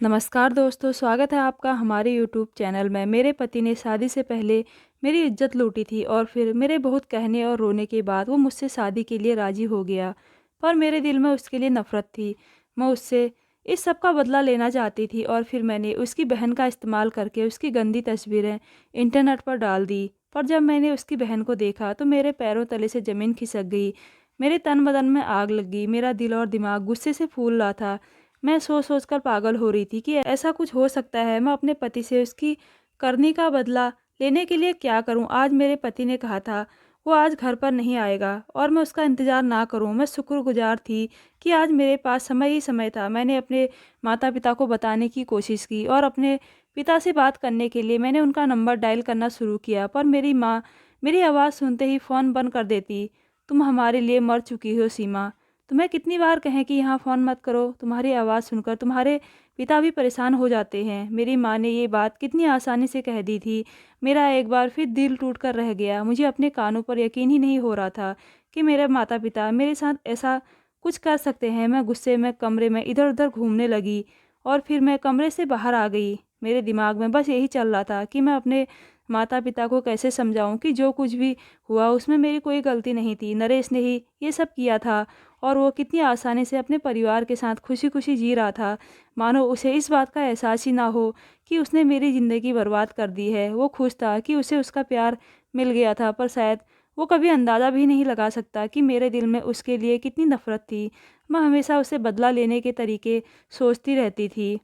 नमस्कार दोस्तों, स्वागत है आपका हमारे यूट्यूब चैनल में। मेरे पति ने शादी से पहले मेरी इज्जत लूटी थी और फिर मेरे बहुत कहने और रोने के बाद वो मुझसे शादी के लिए राज़ी हो गया। पर मेरे दिल में उसके लिए नफ़रत थी। मैं उससे इस सब का बदला लेना चाहती थी और फिर मैंने उसकी बहन का इस्तेमाल करके उसकी गंदी तस्वीरें इंटरनेट पर डाल दी। पर जब मैंने उसकी बहन को देखा तो मेरे पैरों तले से ज़मीन खिसक गई। मेरे तन बदन में आग लग गई। मेरा दिल और दिमाग गुस्से से फूल रहा था। मैं सोच सोच कर पागल हो रही थी कि ऐसा कुछ हो सकता है। मैं अपने पति से उसकी करनी का बदला लेने के लिए क्या करूं? आज मेरे पति ने कहा था वो आज घर पर नहीं आएगा और मैं उसका इंतज़ार ना करूं। मैं शुक्रगुजार थी कि आज मेरे पास समय ही समय था। मैंने अपने माता पिता को बताने की कोशिश की और अपने पिता से बात करने के लिए मैंने उनका नंबर डायल करना शुरू किया। पर मेरी माँ मेरी आवाज़ सुनते ही फ़ोन बंद कर देती। तुम हमारे लिए मर चुकी हो सीमा। तुम्हें कितनी बार कहें कि यहाँ फ़ोन मत करो। तुम्हारी आवाज़ सुनकर तुम्हारे पिता भी परेशान हो जाते हैं। मेरी माँ ने ये बात कितनी आसानी से कह दी थी। मेरा एक बार फिर दिल टूट कर रह गया। मुझे अपने कानों पर यकीन ही नहीं हो रहा था कि मेरे माता पिता मेरे साथ ऐसा कुछ कर सकते हैं। मैं गुस्से में कमरे में इधर उधर घूमने लगी और फिर मैं कमरे से बाहर आ गई। मेरे दिमाग में बस यही चल रहा था कि मैं अपने माता पिता को कैसे समझाऊं कि जो कुछ भी हुआ उसमें मेरी कोई गलती नहीं थी। नरेश ने ही ये सब किया था और वो कितनी आसानी से अपने परिवार के साथ खुशी-खुशी जी रहा था, मानो उसे इस बात का एहसास ही ना हो कि उसने मेरी ज़िंदगी बर्बाद कर दी है। वो खुश था कि उसे उसका प्यार मिल गया था, पर शायद वो कभी अंदाज़ा भी नहीं लगा सकता कि मेरे दिल में उसके लिए कितनी नफ़रत थी। मैं हमेशा उसे बदला लेने के तरीके सोचती रहती थी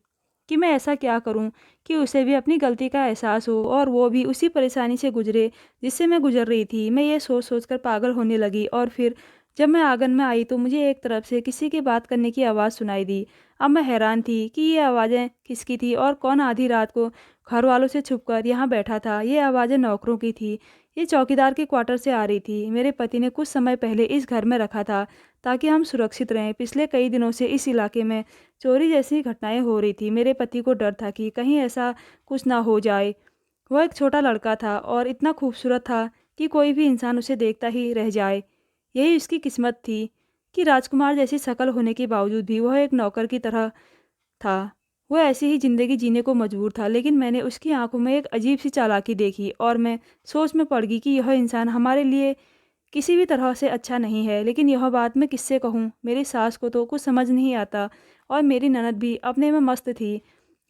कि मैं ऐसा क्या करूं कि उसे भी अपनी गलती का एहसास हो और वो भी उसी परेशानी से गुजरे जिससे मैं गुजर रही थी। मैं ये सोच-सोच कर पागल होने लगी और फिर जब मैं आंगन में आई तो मुझे एक तरफ से किसी की बात करने की आवाज़ सुनाई दी। अब मैं हैरान थी कि ये आवाज़ें किसकी थी और कौन आधी रात को घर वालों से छुपकर यहाँ बैठा था। ये आवाज़ें नौकरों की थी। ये चौकीदार के क्वार्टर से आ रही थी। मेरे पति ने कुछ समय पहले इस घर में रखा था ताकि हम सुरक्षित रहें। पिछले कई दिनों से इस इलाके में चोरी जैसी घटनाएं हो रही थी। मेरे पति को डर था कि कहीं ऐसा कुछ ना हो जाए। वो एक छोटा लड़का था और इतना खूबसूरत था कि कोई भी इंसान उसे देखता ही रह जाए। यही उसकी किस्मत थी कि राजकुमार जैसी शक्ल होने के बावजूद भी वह एक नौकर की तरह था। वह ऐसी ही ज़िंदगी जीने को मजबूर था, लेकिन मैंने उसकी आंखों में एक अजीब सी चालाकी देखी और मैं सोच में पड़ गई कि यह इंसान हमारे लिए किसी भी तरह से अच्छा नहीं है। लेकिन यह बात मैं किससे कहूँ? मेरी सास को तो कुछ समझ नहीं आता और मेरी ननद भी अपने में मस्त थी।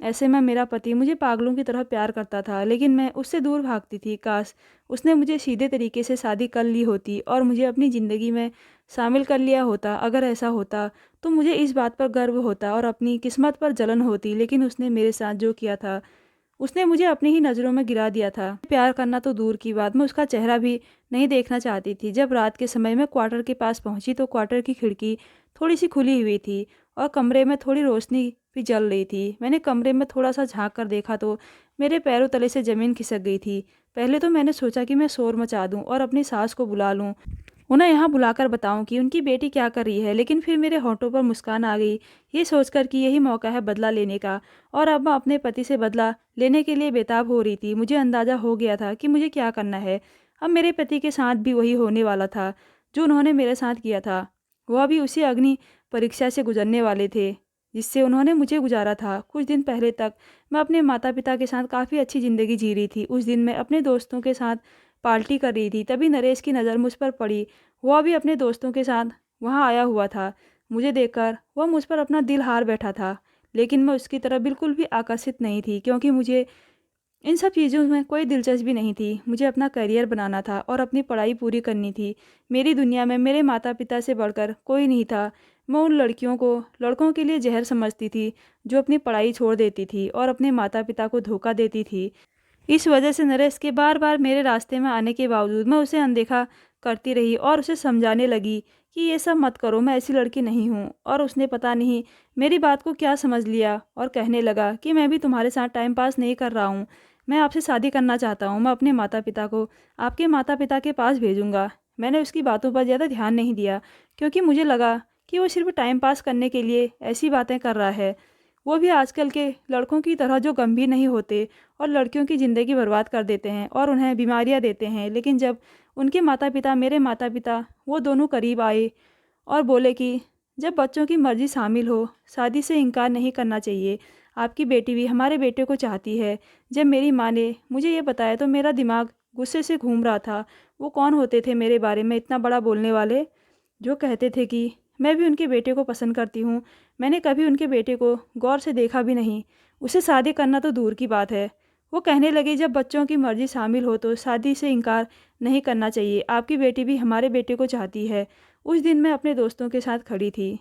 ऐसे में मेरा पति मुझे पागलों की तरह प्यार करता था, लेकिन मैं उससे दूर भागती थी। काश उसने मुझे सीधे तरीके से शादी कर ली होती और मुझे अपनी ज़िंदगी में शामिल कर लिया होता। अगर ऐसा होता तो मुझे इस बात पर गर्व होता और अपनी किस्मत पर जलन होती। लेकिन उसने मेरे साथ जो किया था, उसने मुझे अपनी ही नज़रों में गिरा दिया था। प्यार करना तो दूर की बात, मैं उसका चेहरा भी नहीं देखना चाहती थी। जब रात के समय मैं क्वार्टर के पास पहुंची तो क्वार्टर की खिड़की थोड़ी सी खुली हुई थी और कमरे में थोड़ी रोशनी भी जल रही थी। मैंने कमरे में थोड़ा सा झांक कर देखा तो मेरे पैरों तले से ज़मीन खिसक गई थी। पहले तो मैंने सोचा कि मैं शोर मचा दूं और अपनी सास को बुला लूं, उन्हें यहाँ बुलाकर बताऊं कि उनकी बेटी क्या कर रही है। लेकिन फिर मेरे होंठों पर मुस्कान आ गई, ये सोचकर कि यही मौका है बदला लेने का। और अब मैं अपने पति से बदला लेने के लिए बेताब हो रही थी। मुझे अंदाज़ा हो गया था कि मुझे क्या करना है। अब मेरे पति के साथ भी वही होने वाला था जो उन्होंने मेरे साथ किया था। वह भी उसी अग्नि परीक्षा से गुजरने वाले थे जिससे उन्होंने मुझे गुजारा था। कुछ दिन पहले तक मैं अपने माता पिता के साथ काफ़ी अच्छी ज़िंदगी जी रही थी। उस दिन मैं अपने दोस्तों के साथ पार्टी कर रही थी, तभी नरेश की नज़र मुझ पर पड़ी। वह भी अपने दोस्तों के साथ वहाँ आया हुआ था। मुझे देखकर वह मुझ पर अपना दिल हार बैठा था, लेकिन मैं उसकी तरफ बिल्कुल भी आकर्षित नहीं थी क्योंकि मुझे इन सब चीज़ों में कोई दिलचस्पी नहीं थी। मुझे अपना करियर बनाना था और अपनी पढ़ाई पूरी करनी थी। मेरी दुनिया में मेरे माता पिता से बढ़कर कोई नहीं था। मैं उन लड़कियों को लड़कों के लिए जहर समझती थी जो अपनी पढ़ाई छोड़ देती थी और अपने माता पिता को धोखा देती थी। इस वजह से नरेश के बार बार मेरे रास्ते में आने के बावजूद मैं उसे अनदेखा करती रही और उसे समझाने लगी कि ये सब मत करो, मैं ऐसी लड़की नहीं हूँ। और उसने पता नहीं मेरी बात को क्या समझ लिया और कहने लगा कि मैं भी तुम्हारे साथ टाइम पास नहीं कर रहा हूँ, मैं आपसे शादी करना चाहता हूँ। मैं अपने माता पिता को आपके माता पिता के पास भेजूँगा। मैंने उसकी बातों पर ज़्यादा ध्यान नहीं दिया क्योंकि मुझे लगा कि वो सिर्फ टाइम पास करने के लिए ऐसी बातें कर रहा है। वो भी आजकल के लड़कों की तरह जो गंभीर नहीं होते और लड़कियों की ज़िंदगी बर्बाद कर देते हैं और उन्हें बीमारियां देते हैं। लेकिन जब उनके माता पिता मेरे माता पिता वो दोनों करीब आए और बोले कि जब बच्चों की मर्ज़ी शामिल हो, शादी से इनकार नहीं करना चाहिए। आपकी बेटी भी हमारे बेटे को चाहती है। जब मेरी माँ ने मुझे ये बताया तो मेरा दिमाग गुस्से से घूम रहा था। वो कौन होते थे मेरे बारे में इतना बड़ा बोलने वाले, जो कहते थे कि मैं भी उनके बेटे को पसंद करती हूँ। मैंने कभी उनके बेटे को गौर से देखा भी नहीं। उसे शादी करना तो दूर की बात है। वो कहने लगे, जब बच्चों की मर्जी शामिल हो तो शादी से इनकार नहीं करना चाहिए। आपकी बेटी भी हमारे बेटे को चाहती है। उस दिन मैं अपने दोस्तों के साथ खड़ी थी।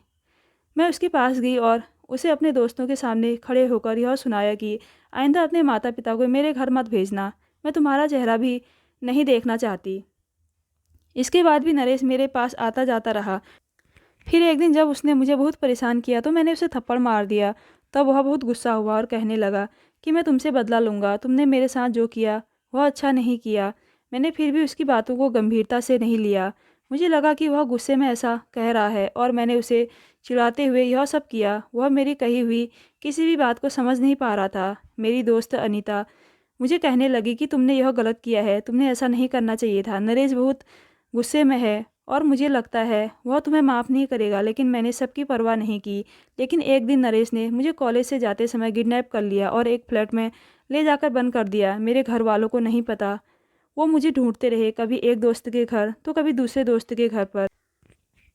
मैं उसके पास गई और उसे अपने दोस्तों के सामने खड़े होकर यह सुनाया कि आइंदा अपने माता पिता को मेरे घर मत भेजना। मैं तुम्हारा चेहरा भी नहीं देखना चाहती। इसके बाद भी नरेश मेरे पास आता जाता रहा। फिर एक दिन जब उसने मुझे बहुत परेशान किया तो मैंने उसे थप्पड़ मार दिया। तब वह बहुत गुस्सा हुआ और कहने लगा कि मैं तुमसे बदला लूँगा। तुमने मेरे साथ जो किया वह अच्छा नहीं किया। मैंने फिर भी उसकी बातों को गंभीरता से नहीं लिया। मुझे लगा कि वह गुस्से में ऐसा कह रहा है और मैंने उसे चिढ़ाते हुए यह सब किया। वह मेरी कही हुई किसी भी बात को समझ नहीं पा रहा था। मेरी दोस्त अनीता मुझे कहने लगी कि तुमने यह गलत किया है, तुमने ऐसा नहीं करना चाहिए था। नरेश बहुत गुस्से में है और मुझे लगता है वह तुम्हें माफ़ नहीं करेगा। लेकिन मैंने सबकी परवाह नहीं की। लेकिन एक दिन नरेश ने मुझे कॉलेज से जाते समय किडनैप कर लिया और एक फ्लैट में ले जाकर बंद कर दिया। मेरे घर वालों को नहीं पता। वो मुझे ढूंढते रहे, कभी एक दोस्त के घर तो कभी दूसरे दोस्त के घर पर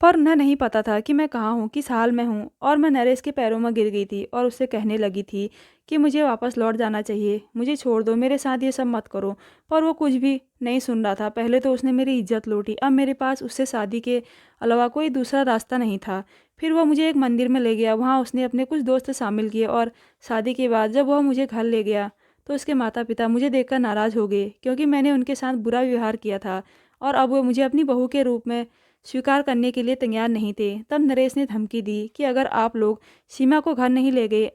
उन्हें नहीं पता था कि मैं कहाँ हूँ, किस हाल में हूँ। और मैं नरेश के पैरों में गिर गई थी और उससे कहने लगी थी कि मुझे वापस लौट जाना चाहिए, मुझे छोड़ दो, मेरे साथ ये सब मत करो। पर वो कुछ भी नहीं सुन रहा था। पहले तो उसने मेरी इज्जत लूटी, अब मेरे पास उससे शादी के अलावा कोई दूसरा रास्ता नहीं था। फिर वह मुझे एक मंदिर में ले गया। वहाँ उसने अपने कुछ दोस्त शामिल किए और शादी के बाद जब वह मुझे घर ले गया तो उसके माता पिता मुझे देखकर नाराज़ हो गए, क्योंकि मैंने उनके साथ बुरा व्यवहार किया था और अब वो मुझे अपनी बहू के रूप में स्वीकार करने के लिए तैयार नहीं थे। तब नरेश ने धमकी दी कि अगर आप लोग सीमा को घर नहीं ले गए,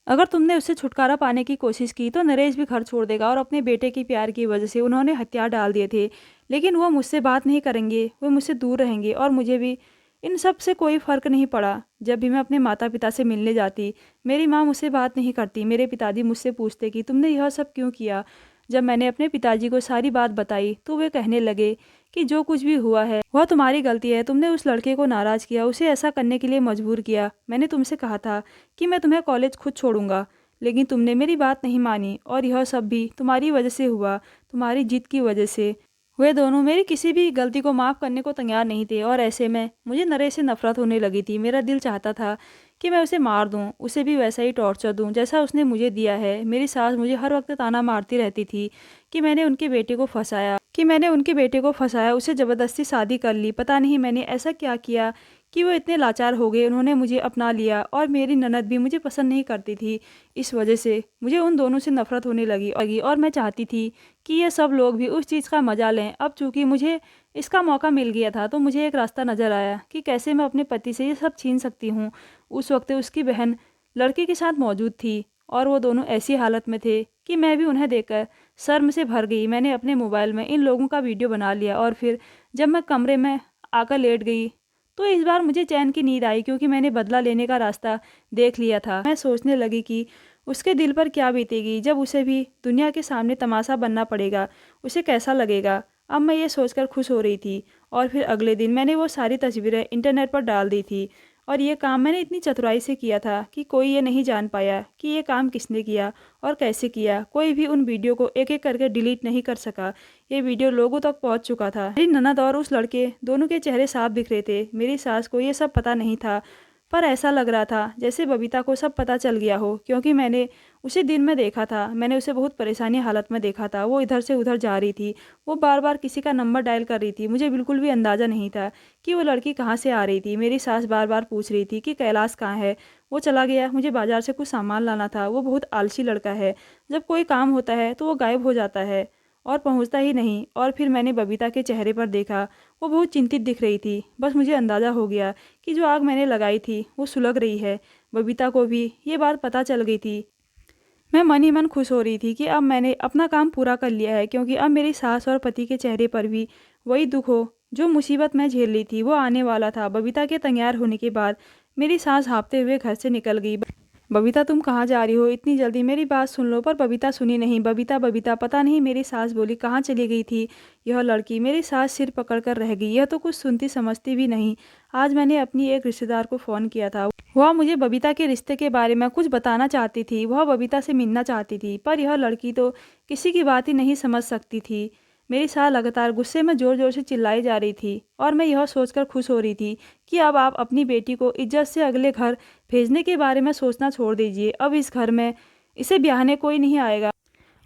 अगर तुमने उससे छुटकारा पाने की कोशिश की तो नरेश भी घर छोड़ देगा। और अपने बेटे के प्यार की वजह से उन्होंने हथियार डाल दिए थे। लेकिन वो मुझसे बात नहीं करेंगे, वो मुझसे दूर रहेंगे। और मुझे भी इन सब से कोई फ़र्क नहीं पड़ा। जब भी मैं अपने माता पिता से मिलने जाती, मेरी माँ मुझसे बात नहीं करती। मेरे पिताजी मुझसे पूछते कि तुमने यह सब क्यों किया। जब मैंने अपने पिताजी को सारी बात बताई तो वे कहने लगे कि जो कुछ भी हुआ है वह तुम्हारी गलती है। तुमने उस लड़के को नाराज़ किया, उसे ऐसा करने के लिए मजबूर किया। मैंने तुमसे कहा था कि मैं तुम्हें कॉलेज खुद छोड़ूंगा, लेकिन तुमने मेरी बात नहीं मानी और यह सब भी तुम्हारी वजह से हुआ, तुम्हारी जिद की वजह से। वे दोनों मेरी किसी भी गलती को माफ़ करने को तैयार नहीं थे और ऐसे में मुझे नरेश से नफरत होने लगी थी। मेरा दिल चाहता था कि मैं उसे मार दूं, उसे भी वैसा ही टॉर्चर दूं जैसा उसने मुझे दिया है। मेरी सास मुझे हर वक्त ताना मारती रहती थी कि मैंने उनके बेटे को फंसाया, उसे ज़बरदस्ती शादी कर ली। पता नहीं मैंने ऐसा क्या किया कि वो इतने लाचार हो गए। उन्होंने मुझे अपना लिया और मेरी ननद भी मुझे पसंद नहीं करती थी। इस वजह से मुझे उन दोनों से नफरत होने लगी और मैं चाहती थी कि ये सब लोग भी उस चीज़ का मज़ा लें। अब चूँकि मुझे इसका मौका मिल गया था तो मुझे एक रास्ता नज़र आया कि कैसे मैं अपने पति से ये सब छीन सकती हूँ। उस वक्त उसकी बहन लड़के के साथ मौजूद थी और वो दोनों ऐसी हालत में थे कि मैं भी उन्हें देखकर शर्म से भर गई। मैंने अपने मोबाइल में इन लोगों का वीडियो बना लिया और फिर जब मैं कमरे में आकर लेट गई तो इस बार मुझे चैन की नींद आई, क्योंकि मैंने बदला लेने का रास्ता देख लिया था। मैं सोचने लगी कि उसके दिल पर क्या बीतेगी जब उसे भी दुनिया के सामने तमाशा बनना पड़ेगा, उसे कैसा लगेगा। अब मैं ये सोचकर खुश हो रही थी और फिर अगले दिन मैंने वो सारी तस्वीरें इंटरनेट पर डाल दी थी। और ये काम मैंने इतनी चतुराई से किया था कि कोई ये नहीं जान पाया कि ये काम किसने किया और कैसे किया। कोई भी उन वीडियो को एक एक करके डिलीट नहीं कर सका। ये वीडियो लोगों तक पहुंच चुका था। मेरी ननद और उस लड़के दोनों के चेहरे साफ दिख रहे थे। मेरी सास को ये सब पता नहीं था, पर ऐसा लग रहा था जैसे बबीता को सब पता चल गया हो, क्योंकि मैंने उसे दिन में देखा था। मैंने उसे बहुत परेशानी हालत में देखा था। वो इधर से उधर जा रही थी, वो बार बार किसी का नंबर डायल कर रही थी। मुझे बिल्कुल भी अंदाज़ा नहीं था कि वो लड़की कहाँ से आ रही थी। मेरी सास बार बार पूछ रही थी कि कैलाश कहाँ है, वो चला गया। मुझे बाजार से कुछ सामान लाना था। वो बहुत आलसी लड़का है, जब कोई काम होता है तो वो गायब हो जाता है और पहुंचता ही नहीं। और फिर मैंने बबीता के चेहरे पर देखा, वो बहुत चिंतित दिख रही थी। बस मुझे अंदाज़ा हो गया कि जो आग मैंने लगाई थी वो सुलग रही है। बबीता को भी ये बात पता चल गई थी। मैं मन ही मन खुश हो रही थी कि अब मैंने अपना काम पूरा कर लिया है, क्योंकि अब मेरी सास और पति के चेहरे पर भी वही दुख हो जो मुसीबत मैं झेल रही थी वो आने वाला था। बबीता के तैयार होने के बाद मेरी सास हाँफते हुए घर से निकल गई। बबीता तुम कहाँ जा रही हो इतनी जल्दी, मेरी बात सुन लो। पर बबीता सुनी नहीं। बबीता बबीता पता नहीं मेरी सास बोली कहाँ चली गई थी यह लड़की। मेरी सास सिर पकड़ कर रह गई, यह तो कुछ सुनती समझती भी नहीं। आज मैंने अपनी एक रिश्तेदार को फ़ोन किया था, वह मुझे बबीता के रिश्ते के बारे में कुछ बताना चाहती थी, वह बबीता से मिलना चाहती थी। पर यह लड़की तो किसी की बात ही नहीं समझ सकती थी। मेरी सास लगातार गुस्से में ज़ोर ज़ोर से चिल्लाई जा रही थी और मैं यह सोचकर खुश हो रही थी कि अब आप अपनी बेटी को इज्जत से अगले घर भेजने के बारे में सोचना छोड़ दीजिए। अब इस घर में इसे ब्याहने कोई नहीं आएगा।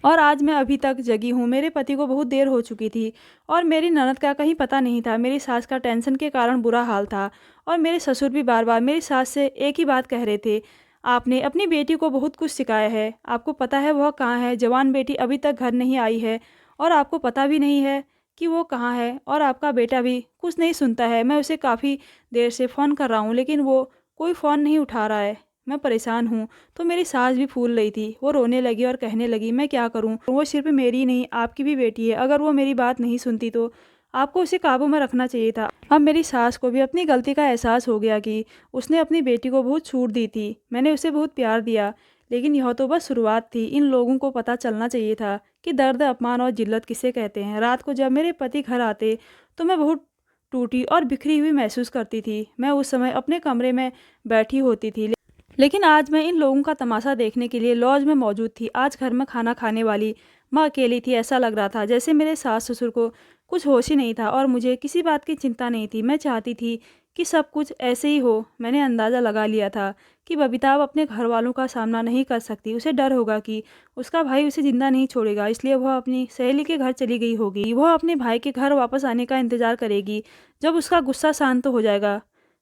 और आज मैं अभी तक जगी हूँ। मेरे पति को बहुत देर हो चुकी थी और मेरी ननद का कहीं पता नहीं था। मेरी सास का टेंशन के कारण बुरा हाल था और मेरे ससुर भी बार बार मेरी सास से एक ही बात कह रहे थे, आपने अपनी बेटी को बहुत कुछ सिखाया है, आपको पता है वह कहाँ है। जवान बेटी अभी तक घर नहीं आई है और आपको पता भी नहीं है कि वो कहाँ है। और आपका बेटा भी कुछ नहीं सुनता है। मैं उसे काफ़ी देर से फ़ोन कर रहा हूँ लेकिन वो कोई फ़ोन नहीं उठा रहा है। मैं परेशान हूँ। तो मेरी सास भी फूल रही थी। वो रोने लगी और कहने लगी, मैं क्या करूँ, वो सिर्फ मेरी ही नहीं आपकी भी बेटी है। अगर वो मेरी बात नहीं सुनती तो आपको उसे काबू में रखना चाहिए था। अब मेरी सास को भी अपनी गलती का एहसास हो गया कि उसने अपनी बेटी को बहुत छूट दी थी। मैंने उसे बहुत प्यार दिया लेकिन यह तो बस शुरुआत थी। इन लोगों को पता चलना चाहिए था कि दर्द, अपमान और जिल्लत किसे कहते हैं। रात को जब मेरे पति घर आते तो मैं बहुत टूटी और बिखरी हुई महसूस करती थी। मैं उस समय अपने कमरे में बैठी होती थी लेकिन आज मैं इन लोगों का तमाशा देखने के लिए लॉज में मौजूद थी। आज घर में खाना खाने वाली मैं अकेली थी। ऐसा लग रहा था जैसे मेरे सास ससुर को कुछ होश ही नहीं था और मुझे किसी बात की चिंता नहीं थी। मैं चाहती थी कि सब कुछ ऐसे ही हो। मैंने अंदाज़ा लगा लिया था कि बबीता अब अपने घर वालों का सामना नहीं कर सकती। उसे डर होगा कि उसका भाई उसे जिंदा नहीं छोड़ेगा, इसलिए वह अपनी सहेली के घर चली गई होगी। वह अपने भाई के घर वापस आने का इंतज़ार करेगी जब उसका गुस्सा शांत हो जाएगा।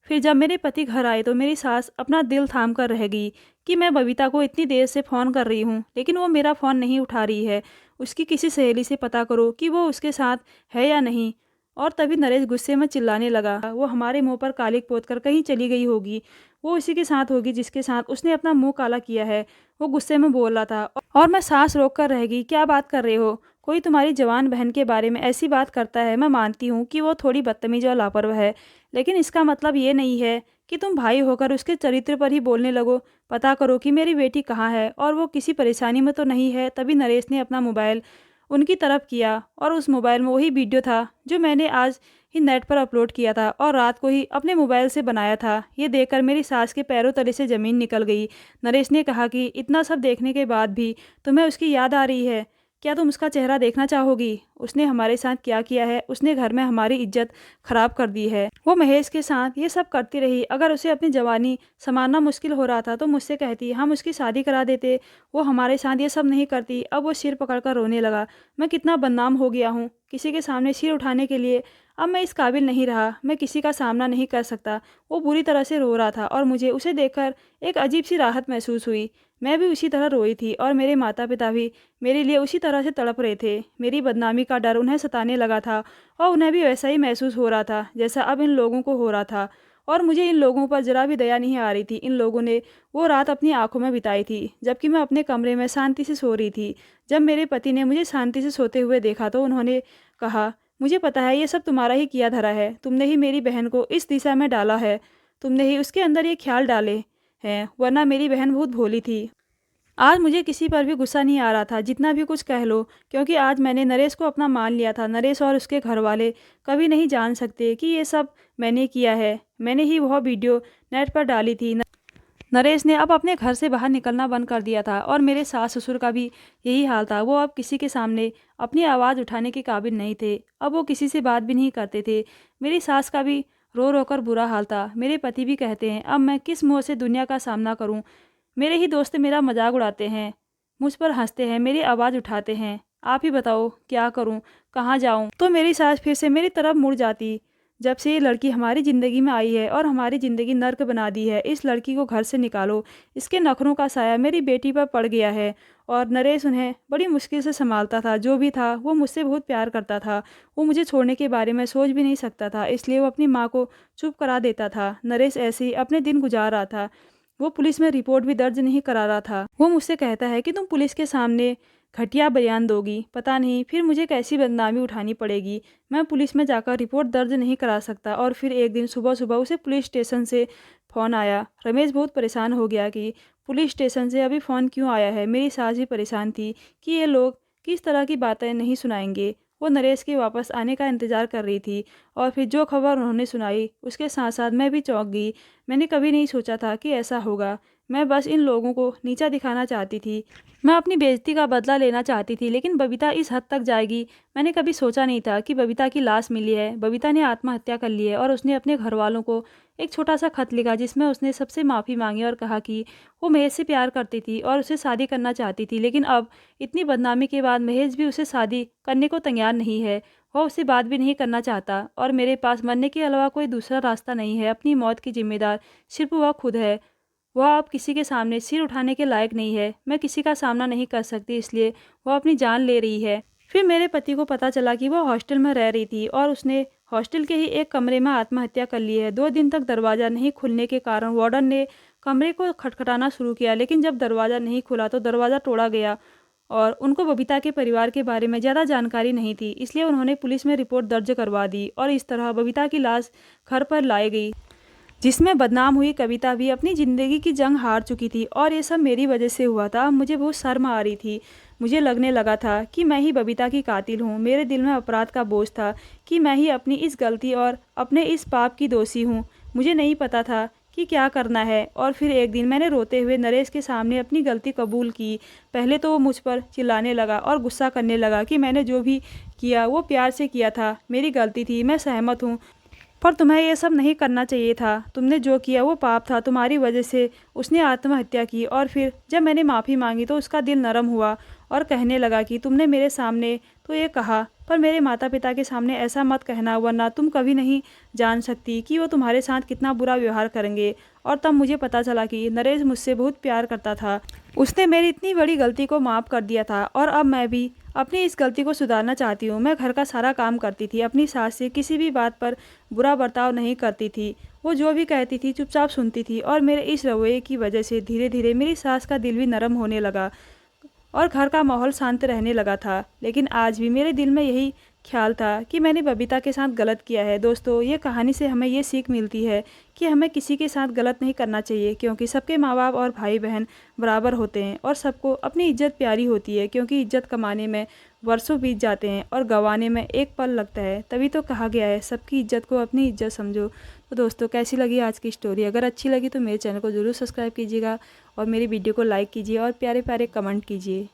फिर जब मेरे पति घर आए तो मेरी सास अपना दिल थाम कर रह गई कि मैं बबीता को इतनी देर से फ़ोन कर रही हूँ लेकिन वो मेरा फ़ोन नहीं उठा रही है। उसकी किसी सहेली से पता करो कि वो उसके साथ है या नहीं। और तभी नरेश गुस्से में चिल्लाने लगा, वो हमारे मुंह पर कालिक पोत कर कहीं चली गई होगी, वो उसी के साथ होगी जिसके साथ उसने अपना मुंह काला किया है। वो गुस्से में बोल रहा था और मैं सांस रोक कर रह गई। क्या बात कर रहे हो? कोई तुम्हारी जवान बहन के बारे में ऐसी बात करता है। मैं मानती हूँ कि वो थोड़ी बदतमीज और लापरवाह है लेकिन इसका मतलब ये नहीं है कि तुम भाई होकर उसके चरित्र पर ही बोलने लगो। पता करो कि मेरी बेटी कहाँ है और वो किसी परेशानी में तो नहीं है। तभी नरेश ने अपना मोबाइल उनकी तरफ किया और उस मोबाइल में वही वीडियो था जो मैंने आज ही नेट पर अपलोड किया था और रात को ही अपने मोबाइल से बनाया था। ये देखकर मेरी सास के पैरों तले से ज़मीन निकल गई। नरेश ने कहा कि इतना सब देखने के बाद भी तुम्हें उसकी याद आ रही है, क्या तुम उसका चेहरा देखना चाहोगी? उसने हमारे साथ क्या किया है? उसने घर में हमारी इज्जत खराब कर दी है। वो महेश के साथ ये सब करती रही। अगर उसे अपनी जवानी संभालना मुश्किल हो रहा था तो मुझसे कहती, हम उसकी शादी करा देते। वो हमारे साथ ये सब नहीं करती। अब वो सिर पकड़कर रोने लगा। मैं कितना बदनाम हो गया हूँ किसी के सामने सिर उठाने के लिए। अब मैं इस काबिल नहीं रहा, मैं किसी का सामना नहीं कर सकता। वो बुरी तरह से रो रहा था और मुझे उसे देखकर एक अजीब सी राहत महसूस हुई। मैं भी उसी तरह रोई थी और मेरे माता पिता भी मेरे लिए उसी तरह से तड़प रहे थे। मेरी बदनामी का डर उन्हें सताने लगा था और उन्हें भी वैसा ही महसूस हो रहा था जैसा अब इन लोगों को हो रहा था। और मुझे इन लोगों पर जरा भी दया नहीं आ रही थी। इन लोगों ने वो रात अपनी आंखों में बिताई थी जबकि मैं अपने कमरे में शांति से सो रही थी। जब मेरे पति ने मुझे शांति से सोते हुए देखा तो उन्होंने कहा, मुझे पता है ये सब तुम्हारा ही किया धरा है। तुमने ही मेरी बहन को इस दिशा में डाला है, तुमने ही उसके अंदर ये ख्याल डाले हैं, वरना मेरी बहन बहुत भोली थी। आज मुझे किसी पर भी गुस्सा नहीं आ रहा था, जितना भी कुछ कह लो, क्योंकि आज मैंने नरेश को अपना मान लिया था। नरेश और उसके घर वाले कभी नहीं जान सकते कि ये सब मैंने किया है। मैंने ही वह वीडियो नेट पर डाली थी। नरेश ने अब अपने घर से बाहर निकलना बंद कर दिया था और मेरे सास ससुर का भी यही हाल था। वो अब किसी के सामने अपनी आवाज़ उठाने के काबिल नहीं थे। अब वो किसी से बात भी नहीं करते थे। मेरी सास का भी रो रो कर बुरा हाल था। मेरे पति भी कहते हैं, अब मैं किस मुँह से दुनिया का सामना करूं? मेरे ही दोस्त मेरा मजाक उड़ाते हैं, मुझ पर हंसते हैं, मेरी आवाज़ उठाते हैं। आप ही बताओ क्या करूं, कहाँ जाऊं? तो मेरी सास फिर से मेरी तरफ मुड़ जाती। जब से ये लड़की हमारी ज़िंदगी में आई है और हमारी ज़िंदगी नर्क बना दी है, इस लड़की को घर से निकालो। इसके नखरों का साया मेरी बेटी पर पड़ गया है। और नरेश उन्हें बड़ी मुश्किल से संभालता था। जो भी था वो मुझसे बहुत प्यार करता था। वो मुझे छोड़ने के बारे में सोच भी नहीं सकता था, इसलिए वो अपनी माँ को चुप करा देता था। नरेश ऐसे ही अपने दिन गुजार रहा था। वो पुलिस में रिपोर्ट भी दर्ज नहीं करा रहा था। वो मुझसे कहता है कि तुम पुलिस के सामने घटिया बयान दोगी, पता नहीं फिर मुझे कैसी बदनामी उठानी पड़ेगी। मैं पुलिस में जाकर रिपोर्ट दर्ज नहीं करा सकता। और फिर एक दिन सुबह सुबह उसे पुलिस स्टेशन से फ़ोन आया। रमेश बहुत परेशान हो गया कि पुलिस स्टेशन से अभी फ़ोन क्यों आया है। मेरी सास भी परेशान थी कि ये लोग किस तरह की बातें नहीं सुनाएंगे। वो नरेश के वापस आने का इंतज़ार कर रही थी और फिर जो खबर उन्होंने सुनाई उसके साथ साथ मैं भी चौंक गई। मैंने कभी नहीं सोचा था कि ऐसा होगा। मैं बस इन लोगों को नीचा दिखाना चाहती थी। मैं अपनी बेइज्जती का बदला लेना चाहती थी, लेकिन बबीता इस हद तक जाएगी मैंने कभी सोचा नहीं था कि बबीता की लाश मिली है। बबीता ने आत्महत्या कर ली है और उसने अपने घर वालों को एक छोटा सा खत लिखा जिसमें उसने सबसे माफ़ी मांगी और कहा कि वो महेश से प्यार करती थी और उसे शादी करना चाहती थी। लेकिन अब इतनी बदनामी के बाद महेश भी उसे शादी करने को तैयार नहीं है। वह उससे बात भी नहीं करना चाहता और मेरे पास मरने के अलावा कोई दूसरा रास्ता नहीं है। अपनी मौत की जिम्मेदार सिर्फ वह खुद है। वह अब किसी के सामने सिर उठाने के लायक नहीं है। मैं किसी का सामना नहीं कर सकती, इसलिए वह अपनी जान ले रही है। फिर मेरे पति को पता चला कि वह हॉस्टल में रह रही थी और उसने हॉस्टल के ही एक कमरे में आत्महत्या कर ली है। 2 दिन तक दरवाज़ा नहीं खुलने के कारण वार्डन ने कमरे को खटखटाना शुरू किया, लेकिन जब दरवाज़ा नहीं खुला तो दरवाज़ा तोड़ा गया। और उनको बबीता के परिवार के बारे में ज़्यादा जानकारी नहीं थी, इसलिए उन्होंने पुलिस में रिपोर्ट दर्ज करवा दी और इस तरह बबीता की लाश घर पर लाई गई, जिसमें बदनाम हुई कविता भी अपनी ज़िंदगी की जंग हार चुकी थी। और ये सब मेरी वजह से हुआ था। मुझे बहुत शर्म आ रही थी। मुझे लगने लगा था कि मैं ही बबीता की कातिल हूँ। मेरे दिल में अपराध का बोझ था कि मैं ही अपनी इस गलती और अपने इस पाप की दोषी हूँ। मुझे नहीं पता था कि क्या करना है। और फिर एक दिन मैंने रोते हुए नरेश के सामने अपनी गलती कबूल की। पहले तो वो मुझ पर चिल्लाने लगा और गुस्सा करने लगा कि मैंने जो भी किया वो प्यार से किया था, मेरी गलती थी, मैं सहमत हूँ, पर तुम्हें ये सब नहीं करना चाहिए था। तुमने जो किया वो पाप था, तुम्हारी वजह से उसने आत्महत्या की। और फिर जब मैंने माफ़ी मांगी तो उसका दिल नरम हुआ और कहने लगा कि तुमने मेरे सामने तो ये कहा, पर मेरे माता पिता के सामने ऐसा मत कहना, वरना तुम कभी नहीं जान सकती कि वो तुम्हारे साथ कितना बुरा व्यवहार करेंगे। और तब मुझे पता चला कि नरेश मुझसे बहुत प्यार करता था। उसने मेरी इतनी बड़ी गलती को माफ़ कर दिया था और अब मैं भी अपनी इस गलती को सुधारना चाहती हूँ। मैं घर का सारा काम करती थी, अपनी सास से किसी भी बात पर बुरा बर्ताव नहीं करती थी। वो जो भी कहती थी चुपचाप सुनती थी और मेरे इस रवैये की वजह से धीरे धीरे मेरी सास का दिल भी नरम होने लगा और घर का माहौल शांत रहने लगा था। लेकिन आज भी मेरे दिल में यही ख्याल था कि मैंने बबीता के साथ गलत किया है। दोस्तों, ये कहानी से हमें ये सीख मिलती है कि हमें किसी के साथ गलत नहीं करना चाहिए, क्योंकि सबके माँ बाप और भाई बहन बराबर होते हैं और सबको अपनी इज्जत प्यारी होती है, क्योंकि इज्जत कमाने में वर्षों बीत जाते हैं और गंवाने में एक पल लगता है। तभी तो कहा गया है सबकी इज्जत को अपनी इज्जत समझो। तो दोस्तों, कैसी लगी आज की स्टोरी? अगर अच्छी लगी तो मेरे चैनल को ज़रूर सब्सक्राइब कीजिएगा और मेरी वीडियो को लाइक कीजिए और प्यारे प्यारे कमेंट कीजिए।